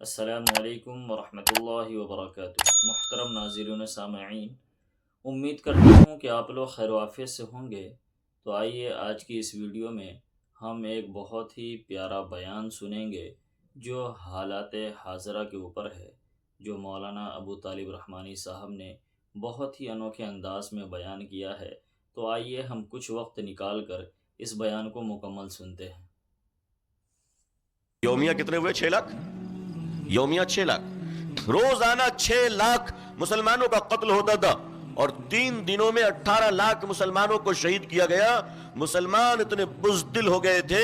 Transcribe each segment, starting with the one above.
السلام علیکم ورحمۃ اللہ وبرکاتہ۔ محترم ناظرین سامعین، امید کرتا ہوں کہ آپ لوگ خیر و عافیت سے ہوں گے۔ تو آئیے آج کی اس ویڈیو میں ہم ایک بہت ہی پیارا بیان سنیں گے جو حالات حاضرہ کے اوپر ہے، جو مولانا ابو طالب رحمانی صاحب نے بہت ہی انوکھے انداز میں بیان کیا ہے۔ تو آئیے ہم کچھ وقت نکال کر اس بیان کو مکمل سنتے ہیں۔ یومیہ کتنے ہوئے؟ 6 لاکھ یومیہ 6 لاکھ روزانہ 6 لاکھ مسلمانوں کا قتل ہوتا تھا، اور 3 دنوں میں 18 لاکھ مسلمانوں کو شہید کیا گیا۔ مسلمان اتنے بزدل ہو گئے تھے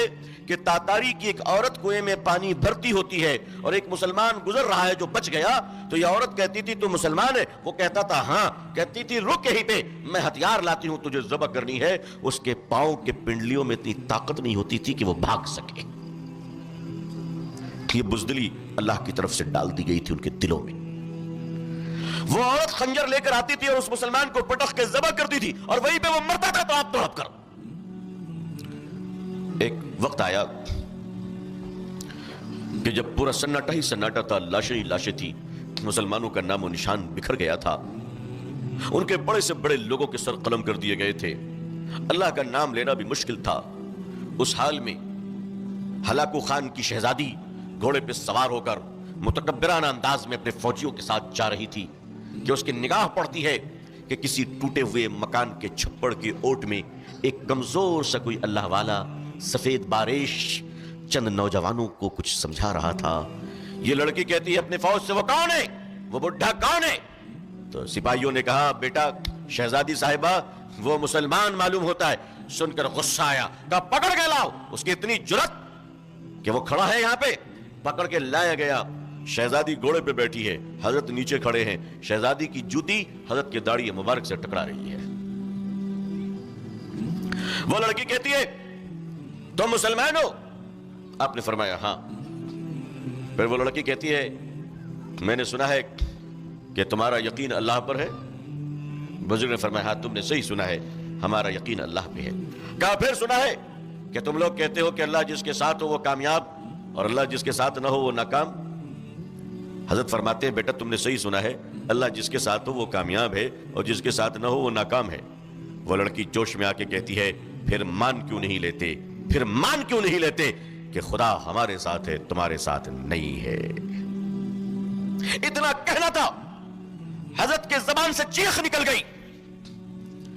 کہ تاتاری کی ایک عورت کنویں میں پانی بھرتی ہوتی ہے اور ایک مسلمان گزر رہا ہے جو بچ گیا، تو یہ عورت کہتی تھی تو مسلمان ہے؟ وہ کہتا تھا ہاں۔ کہتی تھی رک یہیں پہ، میں ہتھیار لاتی ہوں، تجھے ذبح کرنی ہے۔ اس کے پاؤں کے پنڈلیوں میں اتنی طاقت نہیں ہوتی تھی کہ وہ بھاگ سکے۔ یہ بزدلی اللہ کی طرف سے ڈال دی گئی تھی ان کے دلوں میں۔ وہ عورت خنجر لے کر آتی تھی اور اس مسلمان کو پٹخ کے ذبح کرتی تھی، اور وہیں پہ وہ مرتا تھا تو آپ تڑپ کر۔ ایک وقت آیا کہ جب پورا سناٹا ہی سناٹا تھا، لاشیں ہی لاشیں تھی، مسلمانوں کا نام و نشان بکھر گیا تھا، ان کے بڑے سے بڑے لوگوں کے سر قلم کر دیے گئے تھے، اللہ کا نام لینا بھی مشکل تھا۔ اس حال میں ہلاکو خان کی شہزادی گھوڑے پہ سوار ہو کر متکبرانہ انداز میں اپنے فوجیوں کے ساتھ جا رہی تھی کہ اس کی نگاہ پڑتی ہے کہ کسی ٹوٹے ہوئے مکان کے چھپڑ کے اوٹ میں ایک کمزور سا کوئی اللہ والا سفید باریش چند نوجوانوں کو کچھ سمجھا رہا تھا۔ یہ لڑکی کہتی ہے اپنے فوج سے، وہ کون ہے؟ وہ بڈھا کون ہے؟ تو سپاہیوں نے کہا بیٹا شہزادی صاحبہ وہ مسلمان معلوم ہوتا ہے۔ سن کر غصہ آیا، کہا پکڑ کے لاؤ۔ اس کی اتنی جرت کہ وہ کھڑا ہے یہاں پہ، پکڑ کے لایا گیا۔ شہزادی گھوڑے پہ بیٹھی ہے، حضرت نیچے کھڑے ہیں، شہزادی کی جوتی حضرت کے داڑھی مبارک سے ٹکرا رہی ہے۔ وہ لڑکی کہتی ہے تم مسلمان ہو؟ آپ نے فرمایا ہاں۔ پھر وہ لڑکی کہتی ہے میں نے سنا ہے کہ تمہارا یقین اللہ پر ہے۔ بزرگ نے فرمایا ہاں تم نے صحیح سنا ہے، ہمارا یقین اللہ پہ ہے۔ کہا پھر سنا ہے کہ تم لوگ کہتے ہو کہ اللہ جس کے ساتھ ہو وہ کامیاب اور اللہ جس کے ساتھ نہ ہو وہ ناکام۔ حضرت فرماتے ہیں بیٹا تم نے صحیح سنا ہے، اللہ جس کے ساتھ ہو وہ کامیاب ہے اور جس کے ساتھ نہ ہو وہ ناکام ہے۔ وہ لڑکی جوش میں آ کے کہتی ہے پھر مان کیوں نہیں لیتے، پھر مان کیوں نہیں لیتے کہ خدا ہمارے ساتھ ہے تمہارے ساتھ نہیں ہے۔ اتنا کہنا تھا، حضرت کے زبان سے چیخ نکل گئی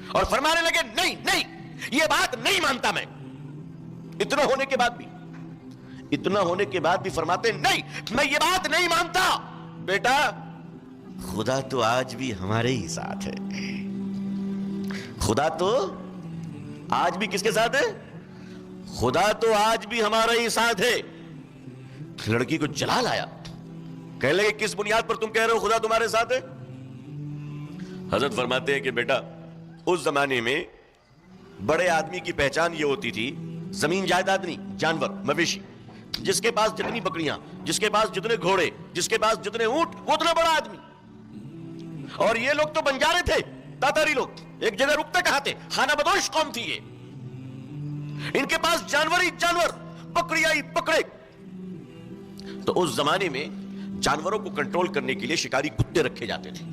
اور فرمانے لگے نہیں نہیں یہ بات نہیں مانتا میں۔ اتنا ہونے کے بعد بھی فرماتے نہیں میں یہ بات نہیں مانتا۔ بیٹا خدا تو آج بھی ہمارے ہی ساتھ ہے، خدا تو آج بھی کس کے ساتھ ہے؟ خدا تو آج بھی ہمارے ہی ساتھ ہے۔ لڑکی کو جلال آیا، کہنے لگے کس بنیاد پر تم کہہ رہے ہو خدا تمہارے ساتھ ہے؟ حضرت فرماتے ہیں کہ بیٹا اس زمانے میں بڑے آدمی کی پہچان یہ ہوتی تھی، زمین جائیداد نہیں، جانور مویشی، جس کے پاس جتنی بکریاں، جس کے پاس جتنے گھوڑے، جس کے پاس جتنے اونٹ، وہ اتنا بڑا آدمی۔ اور یہ لوگ تو بنجارے تھے، تاتاری لوگ، ایک جگہ رکتے کہاں تھے، خانہ بدوش قوم تھی یہ۔ ان کے پاس جانور ہی جانور، بکریاں ہی بکرے۔ تو اس زمانے میں جانوروں کو کنٹرول کرنے کے لیے شکاری کتے رکھے جاتے تھے۔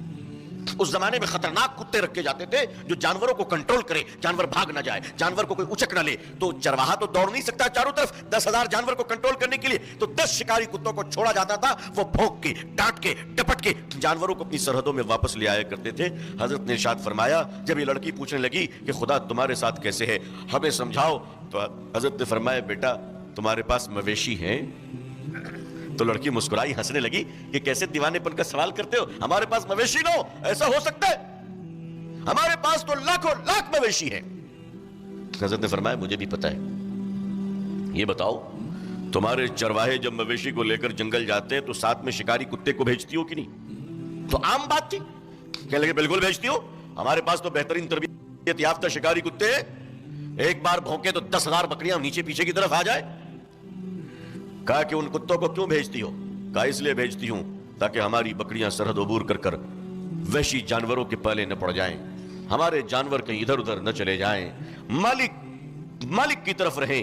اس زمانے میں خطرناک کتے رکھے جاتے تھے جو جانوروں کو کنٹرول کرے، جانور بھاگ نہ جائے، جانور کو کوئی اچک نہ لے۔ تو چرواہا تو دوڑ نہیں سکتا چاروں طرف 10,000 جانور کو کنٹرول کرنے کے لیے، تو 10 شکاری کتوں کو چھوڑا جاتا تھا، وہ بھونک کے ڈانٹ کے ڈپٹ کے جانوروں کو اپنی سرحدوں میں واپس لے آیا کرتے تھے۔ حضرت نے ارشاد فرمایا جب یہ لڑکی پوچھنے لگی کہ خدا تمہارے ساتھ کیسے ہے، ہمیں سمجھاؤ، تو حضرت نے فرمایا بیٹا تمہارے پاس مویشی ہیں؟ تو لڑکی مسکرائی، ہنسنے لگی کہ کیسے دیوانے پن کا سوال کرتے ہو، ہمارے پاس مویشی نہ ہو ایسا ہو سکتا ہے؟ ہمارے پاس تو لاکھوں لاکھ مویشی ہیں۔ حضرت نے فرمایا مجھے بھی پتا ہے، یہ بتاؤ تمہارے چرواہے جب مویشی کو لے کر جنگل جاتے ہیں تو ساتھ میں شکاری کتے کو بھیجتی ہو کہ نہیں؟ تو عام بات تھی، کہنے لگے بالکل بھیجتی ہو، ہمارے پاس تو بہترین تربیت یافتہ شکاری کتے ہیں، ایک بار بھونکے تو 10,000 بکریاں نیچے پیچھے کی طرف آ جائے۔ کہا کہ ان کتوں کو کیوں بھیجتی ہو؟ کہا اس لیے بھیجتی ہوں تاکہ ہماری بکریاں سرحد عبور کر کر وحشی جانوروں کے پالے نہ پڑ جائیں، ہمارے جانور کہیں ادھر ادھر نہ چلے جائیں، مالک کی طرف رہیں،